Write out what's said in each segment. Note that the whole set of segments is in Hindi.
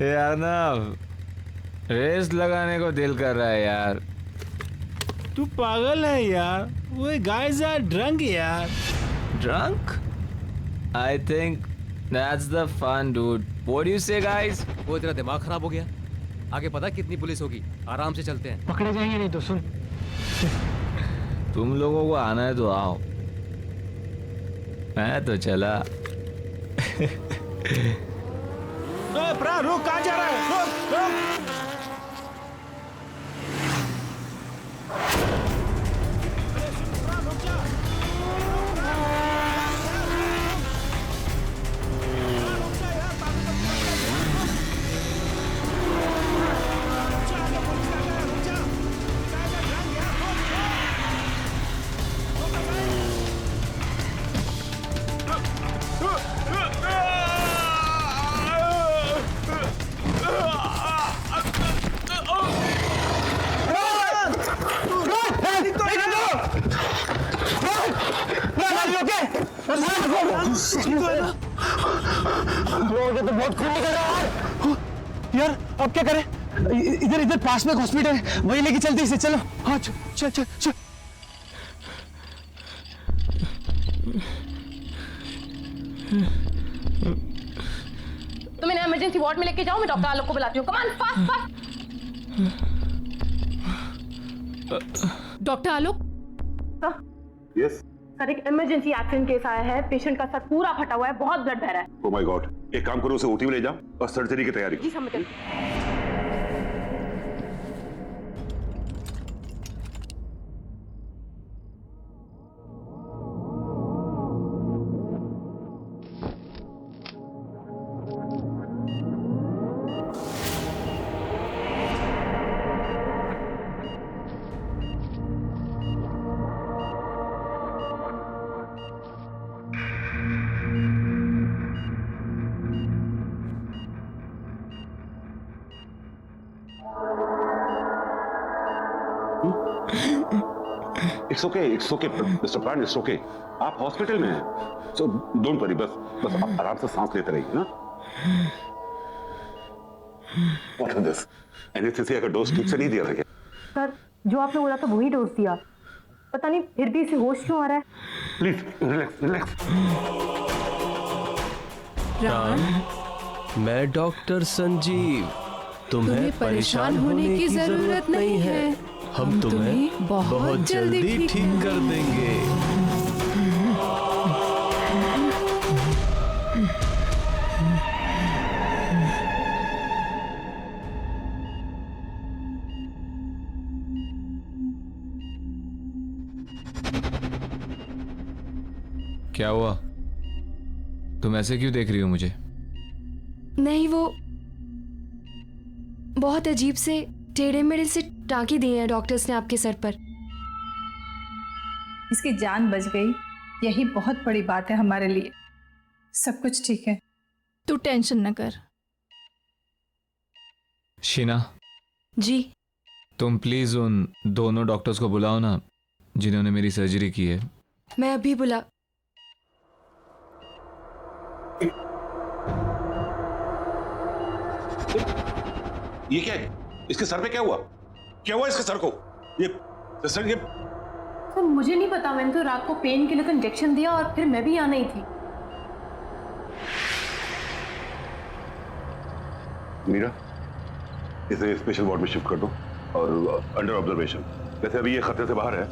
यार ना रेस लगाने को दिल कर रहा है यार। तू पागल है यार, वो गाइस आर ड्रंक यार। Drunk? I think that's the fun, dude. What do you say, guys? वो तेरा दिमाग खराब हो गया? आगे पता कितनी पुलिस होगी, आराम से चलते हैं। पकड़े जाएंगे नहीं तो सुन। तुम लोगों को आना है तो आओ, मैं तो चला। प्रा रुक, कहाँ जा रहा है? रुक रुक। तो बहुत खून निकल रहा है यार। अब क्या करें? इधर इधर पास में हॉस्पिटल है, वही लेके चलते इसे। चलो हाँ चल चल चल। तुम इन्हें इमरजेंसी वार्ड में लेके जाओ, मैं डॉक्टर आलोक को बुलाती हूँ। Come on fast fast. Doctor Alok yes sir, एक इमरजेंसी एक्सीडेंट केस आया है। पेशेंट का सर पूरा फटा हुआ है, बहुत ब्लड बह रहा है। ओह माय गॉड, एक काम करो, उसे ओटी में ले जाओ और सर्जरी की तैयारी। जी समझ गई। इट्स ओके मिस्टर प्राण, इट्स ओके। आप हॉस्पिटल में हैं, सो डोंट वरी। बस आप आराम से सांस लेते रहिए ना। What is this? एनेस्थीसिया का डोज ठीक से नहीं दिया था क्या? सर, जो आपने बोला था वही डोज दिया, पता नहीं फिर भी इसे होश क्यों आ रहा है। Please relax relax. मैं डॉक्टर संजीव, तुम्हें परेशान होने की जरूरत नहीं है। हम तुम्हें बहुत जल्दी ठीक कर देंगे। क्या हुआ? तुम ऐसे क्यों देख रही हो मुझे? नहीं, वो बहुत अजीब से टेढ़े मेढ़े से टाँके दिए हैं डॉक्टर्स ने आपके सर पर। इसकी जान बच गई, यही बहुत बड़ी बात है हमारे लिए। सब कुछ ठीक है, तू टेंशन न कर। शीना जी, तुम प्लीज उन दोनों डॉक्टर्स को बुलाओ ना जिन्होंने मेरी सर्जरी की है। मैं अभी बुला। ये क्या है? इसके सर पे क्या हुआ? क्या हुआ इसके सर को? ये सर ये सर मुझे नहीं पता, मैंने तो रात को पेन किलर का इंजेक्शन दिया और फिर मैं भी यहाँ नहीं थी। मीरा, इसे स्पेशल वार्ड में शिफ्ट कर दो और अंडर ऑब्जर्वेशन। वैसे अभी ये खतरे से बाहर है।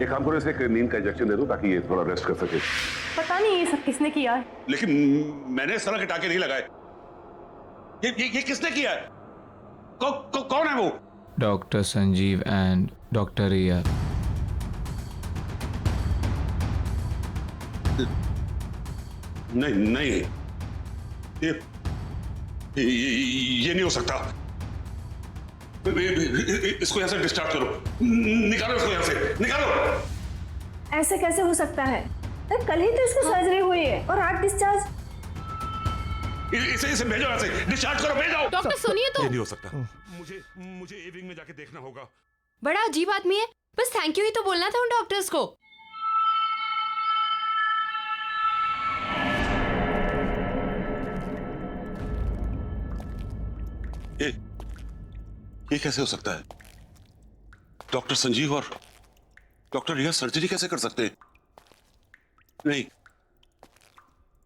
एक काम करो, इसे एक नींद का इंजेक्शन दे दो ताकि ये थोड़ा रेस्ट कर सके। पता नहीं ये सब किसने किया है। लेकिन मैंने इस तरह के टाके नहीं लगाए। ये किसने किया है? कौन है वो? डॉक्टर संजीव एंड डॉक्टर रिया। नहीं, ये नहीं हो सकता। इसको यहां से डिस्चार्ज करो, निकालो इसको यहां से, निकालो। ऐसे कैसे हो सकता है? कल ही तो इसको सर्जरी हुई है और आज डिस्चार्ज। इसे भेजो यहां से, डिस्चार्ज करो, भेजो। डॉक्टर सुनिए तो। ये नहीं हो सकता। मुझे ए विंग में जाके देखना होगा। बड़ा अजीब आदमी है, बस थैंक यू ही तो बोलना था उन डॉक्टर्स को। ये कैसे हो सकता है? डॉक्टर संजीव और डॉक्टर रिया सर्जरी कैसे कर सकते हैं? नहीं,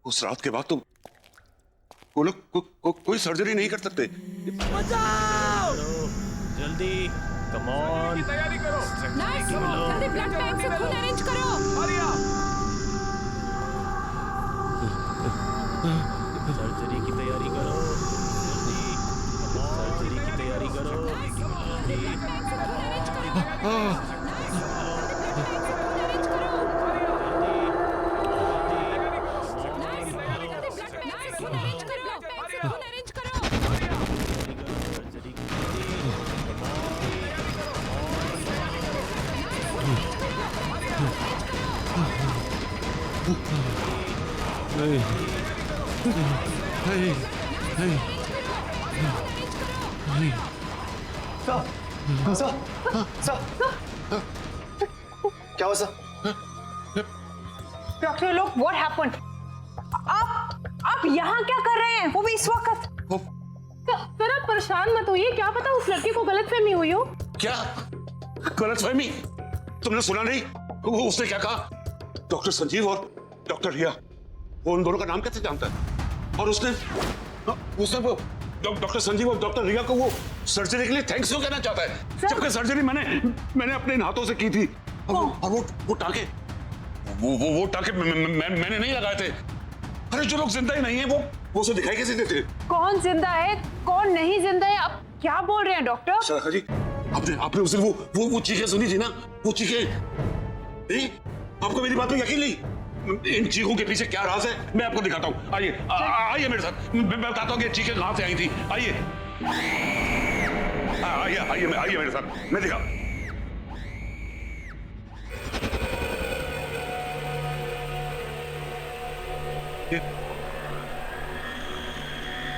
उस रात के बाद तो वो लोग कोई सर्जरी नहीं कर सकते। जल्दी, कम ऑन, तैयारी करो। जल्दी ब्लड बैंक से खून अरेंज करो। सर्जरी की तैयारी करो, जल्दी, सर्जरी की तैयारी करो, क्या हुआ सर? डॉक्टर लोग, व्हाट हैपेंड? आप यहाँ क्या कर रहे हैं, वो भी इस वक्त? सर आप परेशान मत होइए, क्या पता उस लड़के को गलतफहमी हुई हो। क्या गलतफहमी? तुमने सुना नहीं वो उसने क्या कहा? डॉक्टर संजीव और डॉक्टर रिया, वो उन दोनों का नाम कैसे जानता है? और उसने वो डॉक्टर संजीव और डॉक्टर रिया को वो सर्जरी के लिए थैंक्स क्यों कहना चाहता है, जबकि सर्जरी मैंने अपने हाथों से की थी। और वो टाके वो टाके मैंने नहीं लगाए थे। अरे जो लोग जिंदा ही नहीं है वो उसे दिखाई कैसे देते? कौन जिंदा है कौन नहीं जिंदा है, आप क्या बोल रहे हैं डॉक्टर? शाखा जी, आपने उस दिन वो चीखें सुनी थी ना, वो चीखें नहीं? आपको मेरी बात में यकीन नहीं? इन चीखों के पीछे क्या राज है मैं आपको दिखाता हूँ। आइए मेरे साथ, मैं बताता हूँ कि चीखें कहां से आई थी। आइए मेरे साथ, मैं दिखा।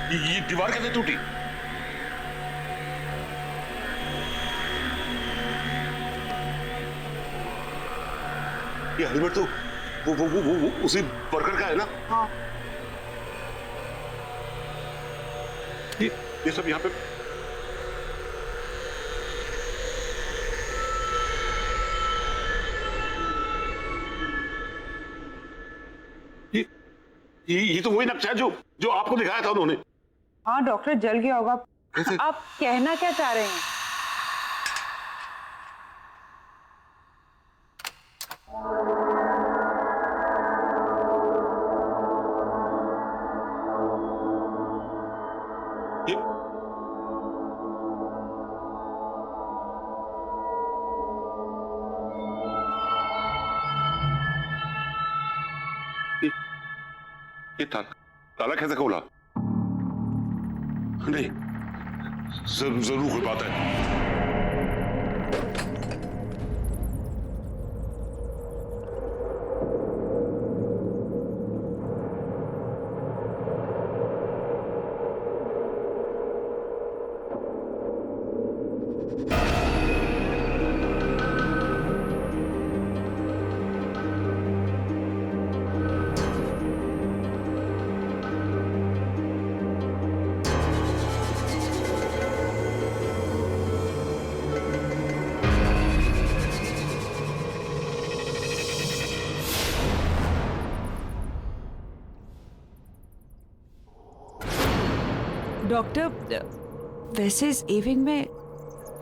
ये दीवार कैसे टूटी? ये हेलमेट तो वो उसी वर्कर का है ना? हाँ। ये सब यहाँ पे ये तो वही नक्शा है जो आपको दिखाया था उन्होंने। हाँ डॉक्टर, जल गया होगा। आप कहना क्या चाह रहे हैं? ये ताला कैसे खोला? नहीं, जरूर कोई बात है। डॉक्टर, वैसे इस इविंग में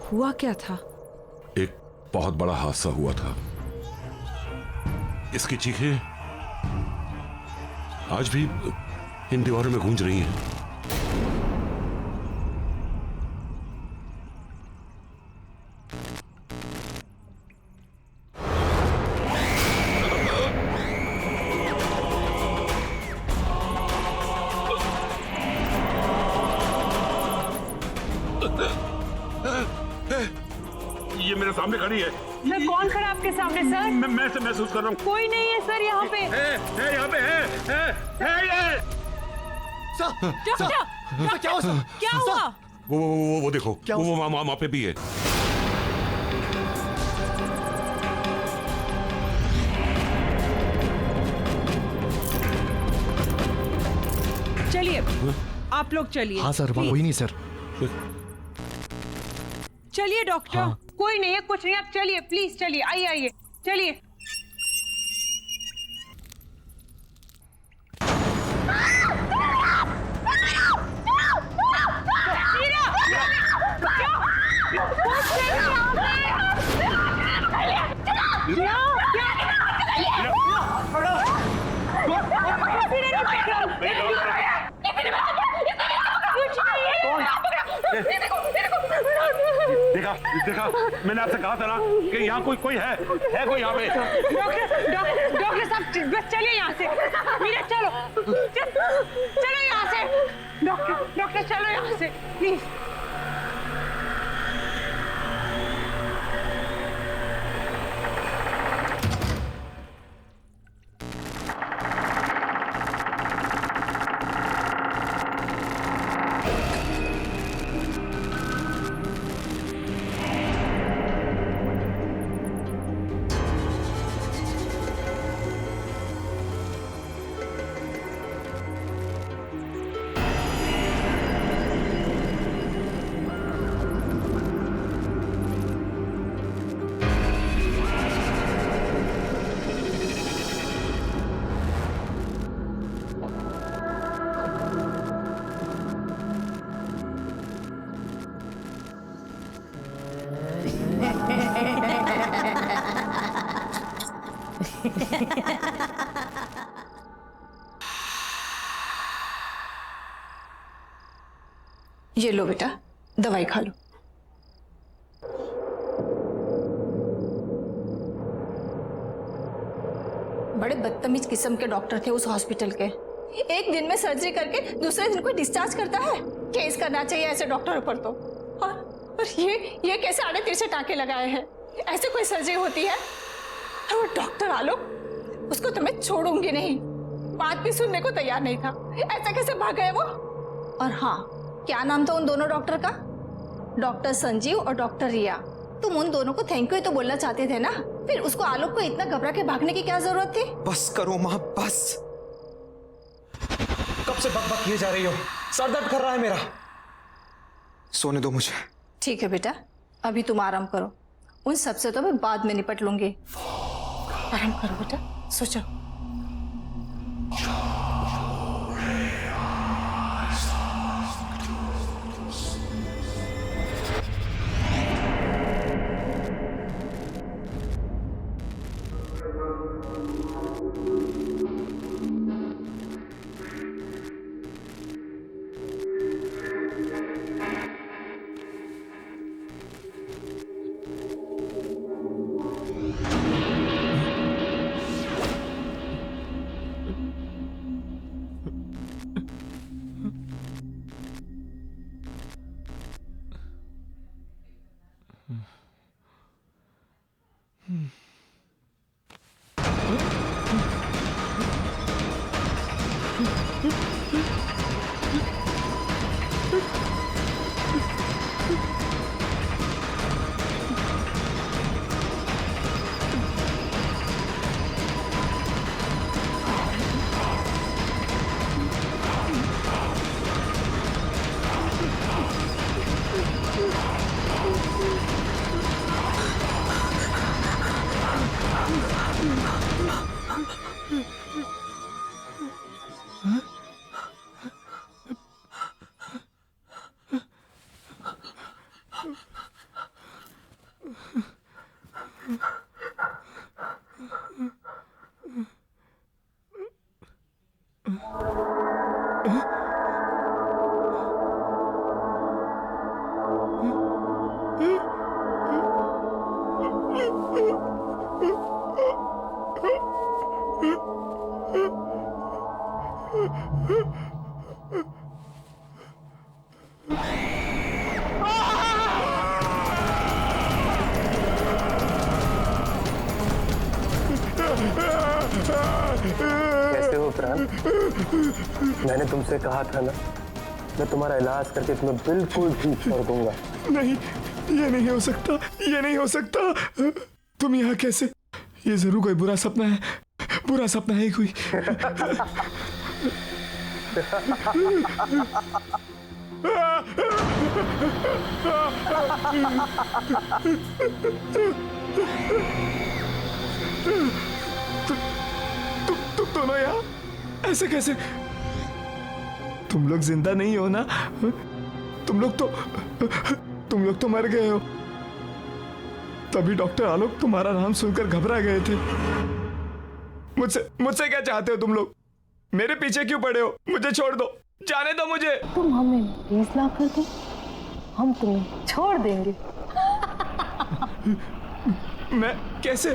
हुआ क्या था? एक बहुत बड़ा हादसा हुआ था। इसकी चीखें आज भी इन दीवारों में गूंज रही हैं। ये मेरे सामने खड़ी है। सर कौन खड़ा आपके सामने सर? मैं से महसूस कर रहा हूँ। कोई नहीं है सर यहाँ पे। है यहाँ पे है ये। क्या हुआ? वो देखो, वो वहाँ पे भी है। चलिए आप लोग चलिए। हाँ सर, वहाँ कोई नहीं सर। चलिए डॉक्टर। हाँ। कोई नहीं है, कुछ नहीं, आप चलिए प्लीज, चलिए, आइए आइए, चलिए। देखा देखा, मैंने आपसे कहा था ना कि यहाँ कोई है कोई यहाँ पे। डॉक्टर साहब बस चलिए यहाँ से। मीरा चलो चलो यहाँ से। डॉक्टर चलो यहाँ से प्लीज। ये लो बेटा, दवाई खा लो। बड़े बदतमीज किस्म के डॉक्टर थे उस हॉस्पिटल के। एक दिन में सर्जरी करके दूसरे दिन को डिस्चार्ज करता है। केस करना चाहिए ऐसे डॉक्टरों पर तो। और ये कैसे आड़े तिरछे टाँके लगाए हैं? ऐसे कोई सर्जरी होती है? और वो डॉक्टर आलोक, उसको तो मैं छोड़ूंगी नहीं। बात भी सुनने को तैयार नहीं था। ऐसा कैसे भाग गए वो? और हाँ, क्या नाम था उन दोनों डॉक्टर का? डॉक्टर संजीव और डॉक्टर रिया। तुम उन दोनों को थैंक यू तो बोलना चाहते थे ना, फिर उसको आलोक को इतना घबरा के भागने की क्या जरूरत थी? बस करो माँ, बस। कब से बक बक किए जा रही हो? सर दर्द कर रहा है मेरा। सोने दो मुझे। ठीक है बेटा, अभी तुम आराम करो। उन सबसे तो मैं बाद में निपट लूंगी। आराम करो बेटा, सो जाओ। कैसे हो प्राण? मैंने तुमसे कहा था ना, मैं तुम्हारा इलाज करके तुम्हें बिल्कुल ठीक कर दूंगा। नहीं, ये नहीं हो सकता, ये नहीं हो सकता। तुम यहाँ कैसे? ये जरूर कोई बुरा सपना है, बुरा सपना है कोई। तुम दोनों यहाँ ऐसे कैसे? तुम लोग जिंदा नहीं हो ना? तुम लोग तो मर गए हो। तभी डॉक्टर आलोक तुम्हारा नाम सुनकर घबरा गए थे। मुझसे क्या चाहते हो तुम लोग? मेरे पीछे क्यों पड़े हो? मुझे छोड़ दो, जाने दो मुझे। तुम हमें 20 लाख कर दो, हम तुम्हें छोड़ देंगे। मैं कैसे?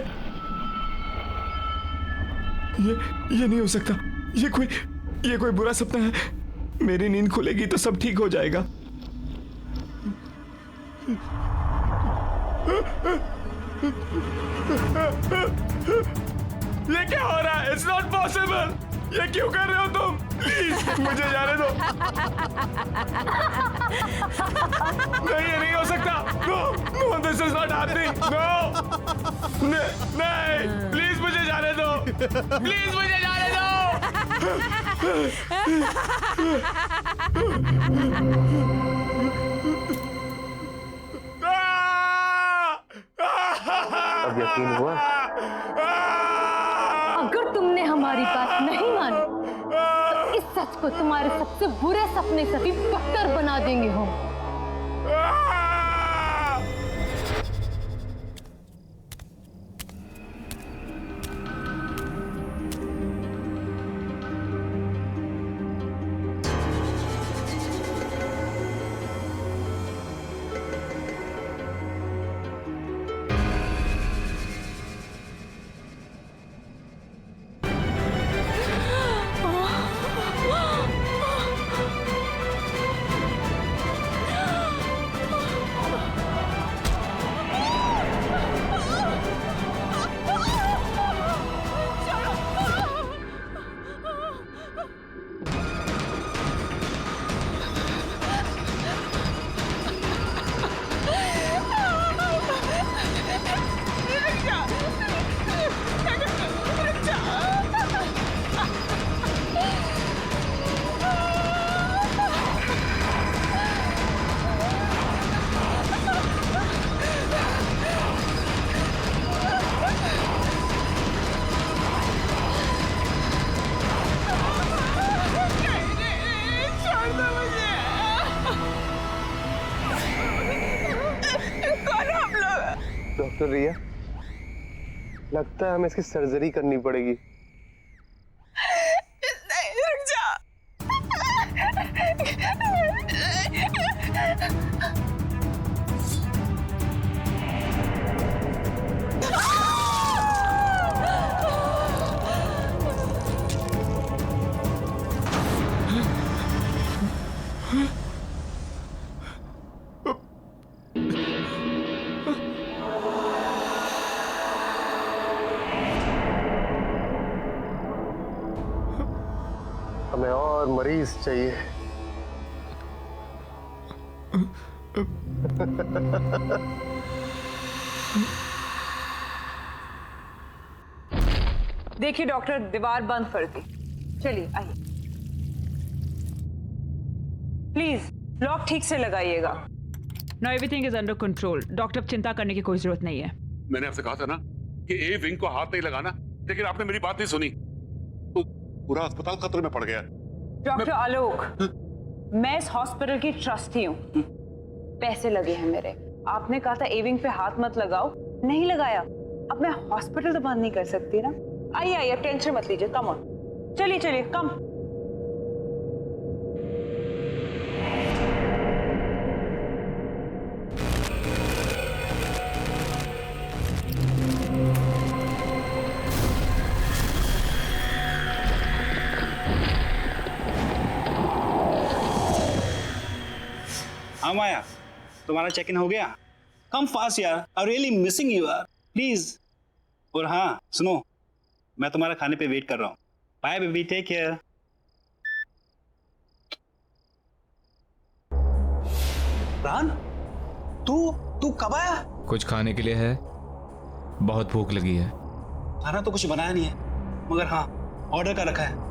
ये नहीं हो सकता। ये कोई बुरा सपना है। मेरी नींद खुलेगी तो सब ठीक हो जाएगा। ये क्या हो रहा है? It's not possible. ये क्यों कर रहे हो तुम? प्लीज मुझे जाने दो। नहीं, ये नहीं हो सकता। No, this is not happening. No, नहीं, प्लीज मुझे जाने दो। प्लीज मुझे जाने दो। अब यकीन हुआ? अगर तुमने हमारी बात नहीं मानी तो इस सच को तुम्हारे सबसे बुरे सपने से भी बदतर बना देंगे हम। डॉक्टर रिया, लगता है हमें इसकी सर्जरी करनी पड़ेगी। नहीं, रुक जा। हमें और मरीज चाहिए। देखिए डॉक्टर, दीवार बंद कर दी। चलिए आइए, प्लीज लॉक ठीक से लगाइएगा। No, everything is under control. Doctor, चिंता करने की कोई जरूरत नहीं है। मैंने आपसे कहा था ना कि ए विंग को हाथ नहीं लगाना, लेकिन आपने मेरी बात नहीं सुनी तो पूरा अस्पताल खतरे में पड़ गया। डॉक्टर आलोक, मैं इस हॉस्पिटल की ट्रस्टी हूँ। पैसे लगे हैं मेरे। आपने कहा था ए विंग पे हाथ मत लगाओ, नहीं लगाया। अब मैं हॉस्पिटल तो बंद नहीं कर सकती ना। आइए आइए, टेंशन मत लीजिए। कम ऑन, चलिए चलिए, कम। हाँ माया, तुम्हारा चेक इन हो गया? कम फास्ट यार, आई रियली मिसिंग यू यार, प्लीज। और हाँ सुनो, मैं तुम्हारा खाने पे वेट कर रहा हूँ। Bye baby, take care. रान, तू कब आया? कुछ खाने के लिए है? बहुत भूख लगी है। खाना तो कुछ बनाया नहीं है, मगर हाँ ऑर्डर का रखा है।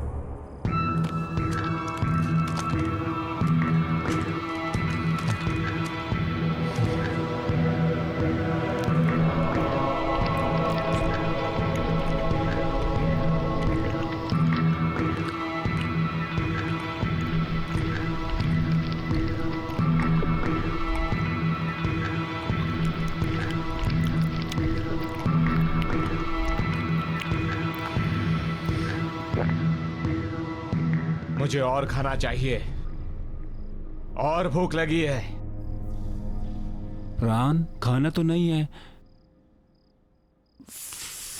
मुझे और खाना चाहिए, और भूख लगी है। प्राण खाना तो नहीं है,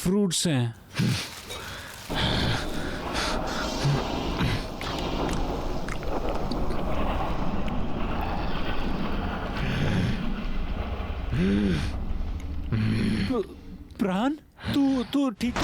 फ्रूट्स हैं। प्राण तू ठीक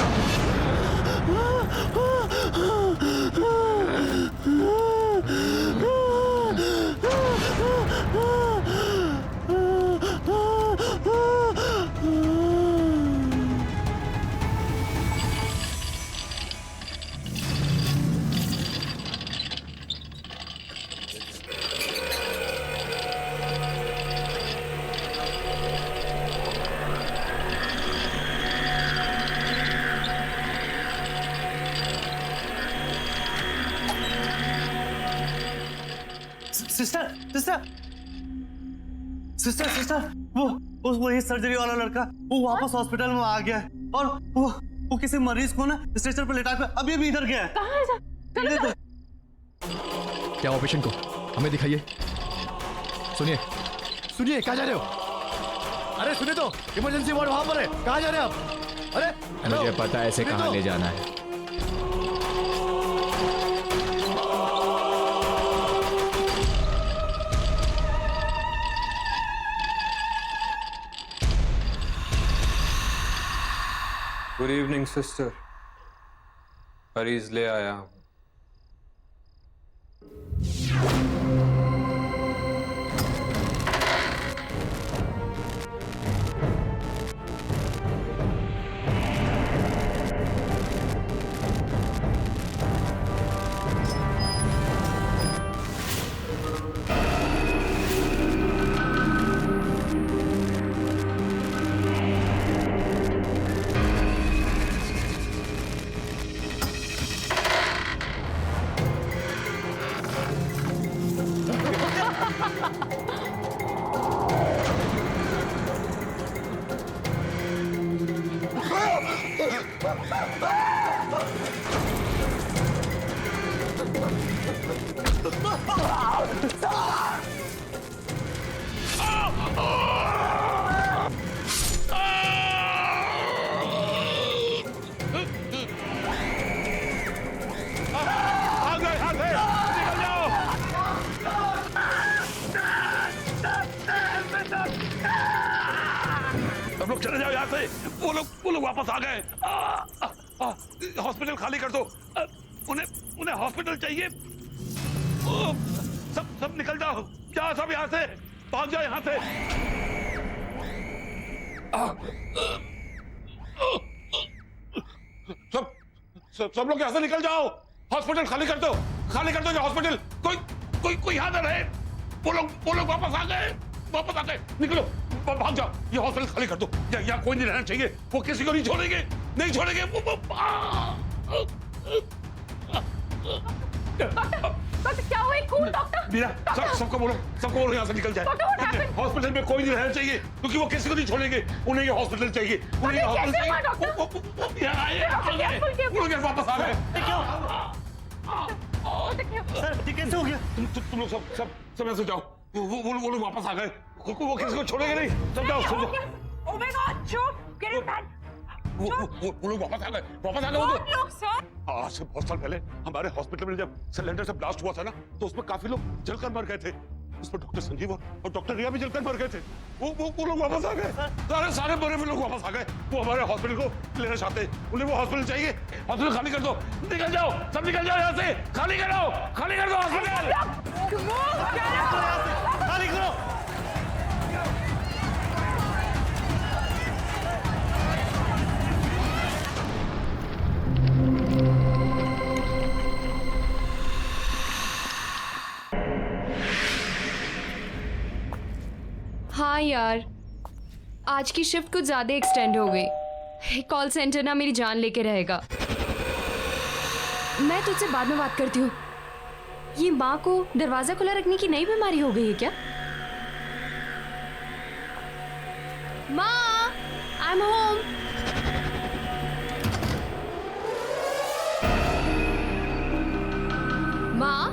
सिस्टर सिस्टर सिस्टर सिस्टर वो ये सर्जरी वाला लड़का वो वापस हॉस्पिटल में आ गया है और वो किसी मरीज को ना स्ट्रेचर पर लेटा कर अभी इधर गया है। कहाँ है? चलो क्या हुआ पेशेंट को? हमें दिखाइए। सुनिए सुनिए, कहाँ जा रहे हो? अरे सुनिए तो, इमरजेंसी वार्ड वहां पर है, कहाँ जा रहे हैं आप? अरे मुझे पता है इसे कहाँ ले जाना है। गुड इवनिंग सिस्टर, मरीज ले आया हूं। सब लोग चले जाओ यहाँ से। वो लोग वापस आ गए। हॉस्पिटल खाली कर दो। उन्हें हॉस्पिटल चाहिए। सब निकल जाओ, जाओ सब यहाँ से, भाग जाओ यहाँ से। सब लोग यहाँ से निकल जाओ। हॉस्पिटल खाली कर दो ये हॉस्पिटल। कोई यहाँ ना रहे। वो लोग वापस आ गए। निकलो, भाग जाओ। ये हॉस्पिटल खाली कर दो। यहाँ कोई नहीं रहना चाहिए। वो किसी को नहीं छोड़ेंगे। डॉक्टर क्या हुआ? कौन डॉक्टर? मीरा, सबको बोलो यहाँ से निकल जाए। हॉस्पिटल में कोई नहीं रहना चाहिए क्योंकि वो किसी को नहीं छोड़ेंगे। उन्हें ये हॉस्पिटल चाहिए। वो लोग वापस आ गए। सर कैसे हो गया? तुम लोग सब ऐसे जाओ। वो लोग वापस आ गए। वो किसी को छोड़ेंगे नहीं। सब जाओ। Oh my God, चुप! Get him back! वो लोग वापस आ गए। लोग सर? आज से बहुत साल पहले हमारे हॉस्पिटल में जब सिलेंडर से ब्लास्ट हुआ था ना, तो उसमें काफी लोग जलकर मर गए थे। उसमें डॉक्टर संजीव और डॉक्टर रिया भी जलकर मर गए थे। वो लोग वापस आ गए। सारे मरे हुए लोग वापस आ गए। वो हमारे हॉस्पिटल को लेना चाहते हैं। उन्हें वो हॉस्पिटल चाहिए। हॉस्पिटल खाली कर दो। निकल जाओ, सब निकल जाओ यहाँ से। खाली कर दो हॉस्पिटल। खाली करो। हाँ यार, आज की शिफ्ट कुछ ज्यादा एक्सटेंड हो गई। कॉल सेंटर ना मेरी जान लेके रहेगा। मैं तुझसे बाद में बात करती हूँ। ये माँ को दरवाजा खुला रखने की नई बीमारी हो गई है क्या? माँ, आई एम होम। माँ,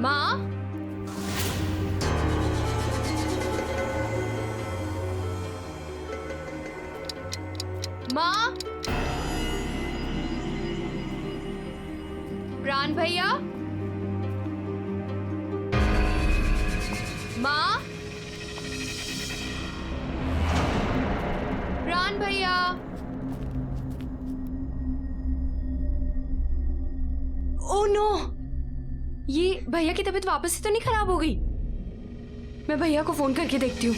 माँ, माँ, प्राण भैया, माँ, प्राण भैया। ओह नो, ये भैया की तबीयत वापस से तो नहीं खराब हो गई? मैं भैया को फोन करके देखती हूँ।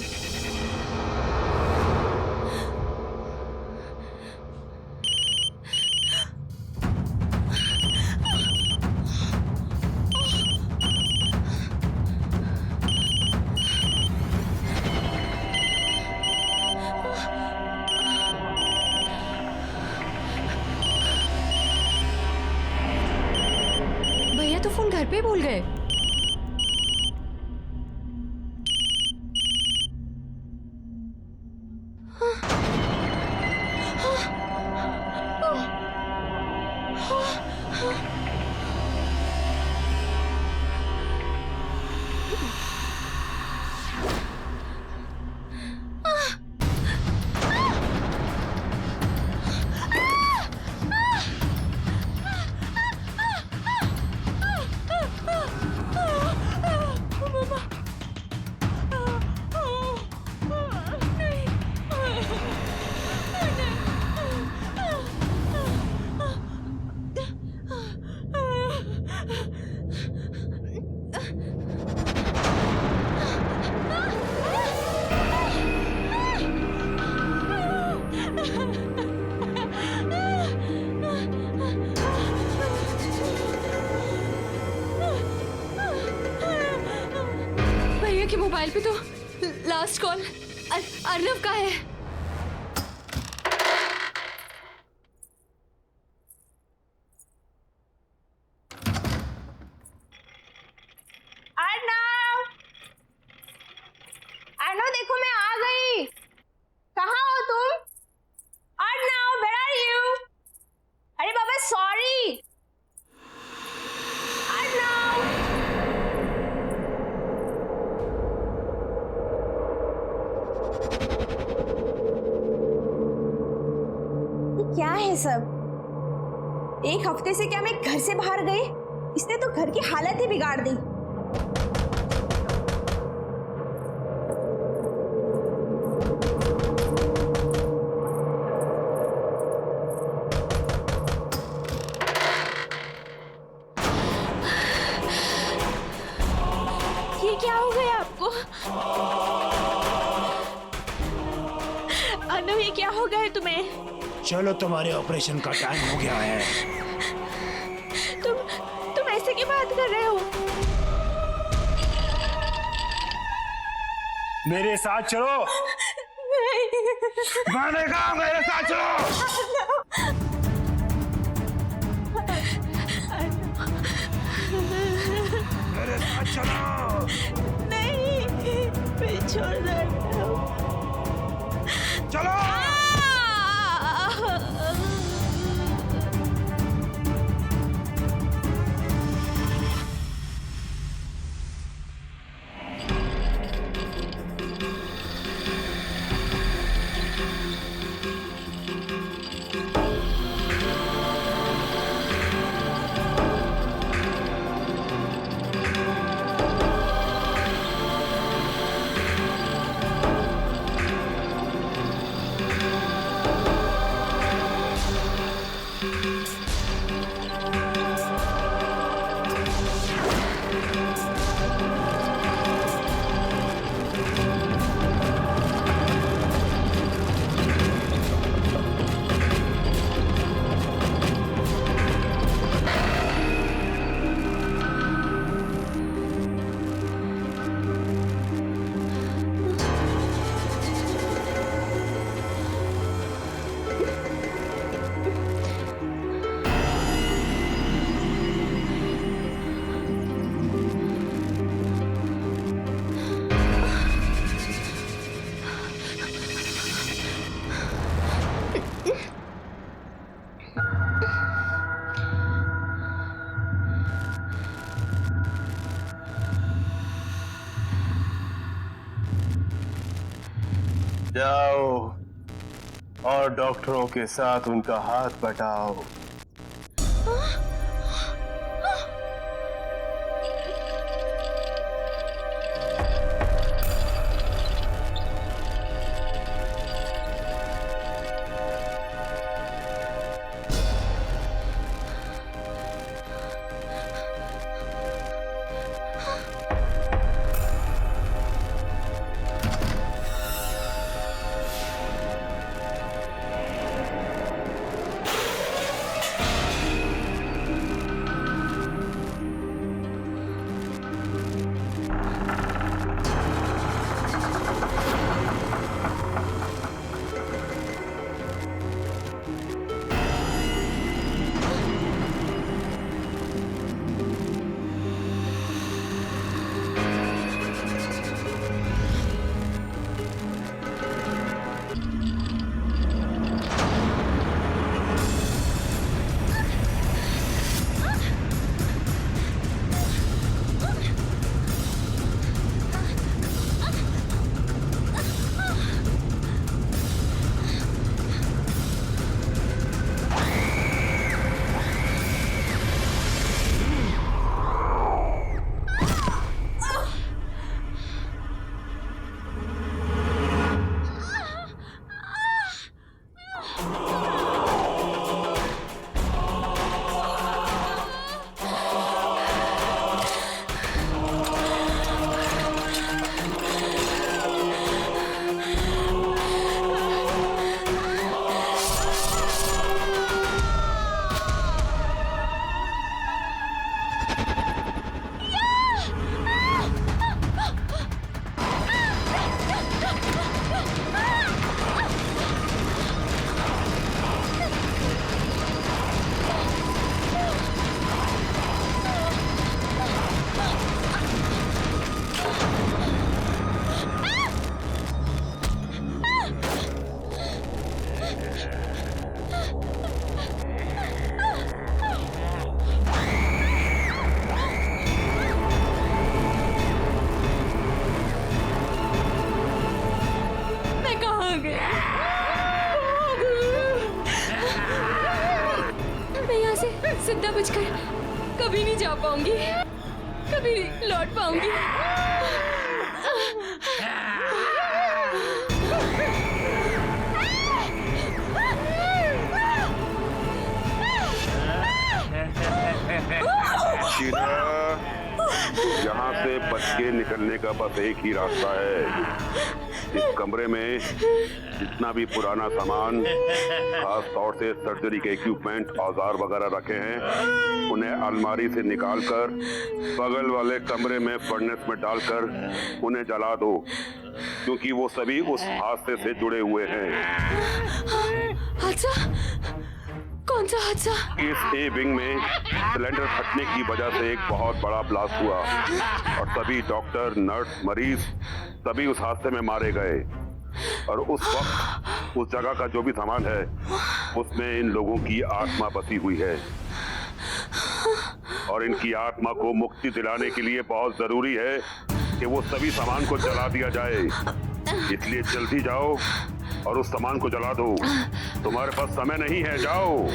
भैया तो फोन घर पे भूल गए। भैया के मोबाइल पे तो लास्ट कॉल अर्नव का है। अर्नव देखो मैं आ गई। कहाँ हो तुम? Arnav, where are you? अरे बाबा सॉरी। अर्नव, ये क्या है सब? एक हफ्ते से क्या मैं घर से बाहर गई? इसने तो घर की हालत ही बिगाड़ दी। ये क्या हो गया आपको? अर्नव, ये क्या हो गया है तुम्हें? चलो तुम्हारे ऑपरेशन का टाइम हो गया है। तुम ऐसे की बात कर रहे हो? मेरे साथ चलो। नहीं। मैंने कहा मेरे साथ चलो। मेरे साथ चलो। नहीं, मैं छोड़ दो। चलो। जाओ और डॉक्टरों के साथ उनका हाथ बटाओ। जिंदा बचकर कभी नहीं जा पाऊंगी, कभी नहीं लौट पाऊंगी। यहाँ से बच के निकलने का बस एक ही रास्ता है। इस कमरे में जितना भी पुराना सामान, खास तौर से सर्जरी के इक्विपमेंट, औजार वगैरह रखे हैं, उन्हें अलमारी से निकालकर बगल वाले कमरे में फर्नेस में डालकर उन्हें जला दो, क्योंकि वो सभी उस हादसे से जुड़े हुए हैं। हादसा? कौन सा हादसा? इस ए विंग में सिलेंडर फटने की वजह से एक बहुत बड़ा ब्लास्ट हुआ और सभी डॉक्टर, नर्स, मरीज सभी उस हादसे में मारे गए। और उस वक्त उस जगह का जो भी सामान है उसमें इन लोगों की आत्मा बसी हुई है और इनकी आत्मा को मुक्ति दिलाने के लिए बहुत जरूरी है कि वो सभी सामान को जला दिया जाए। इसलिए जल्दी जाओ और उस सामान को जला दो। तुम्हारे पास समय नहीं है, जाओ।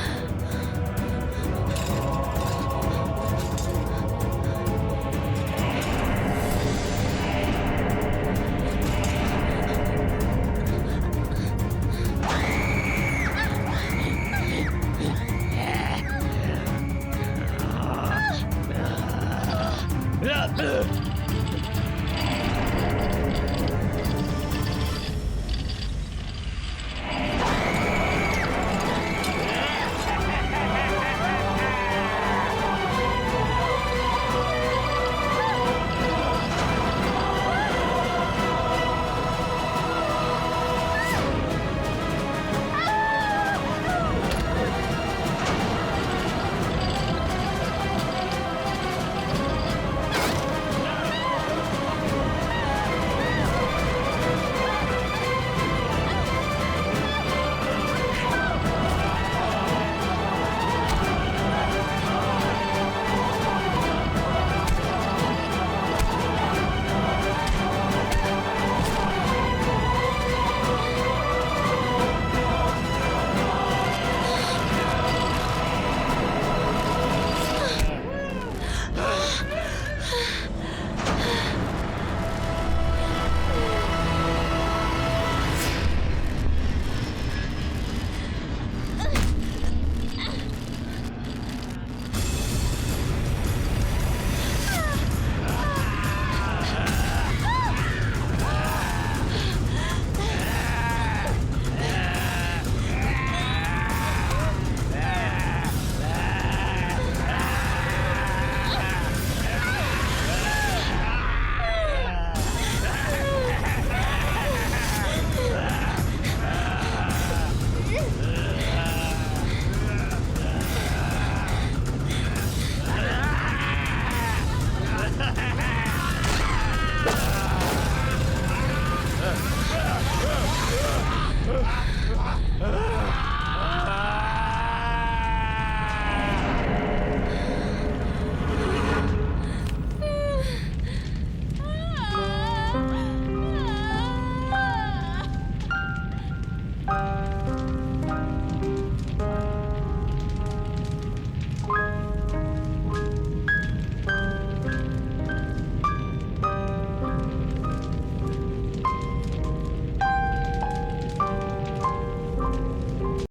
है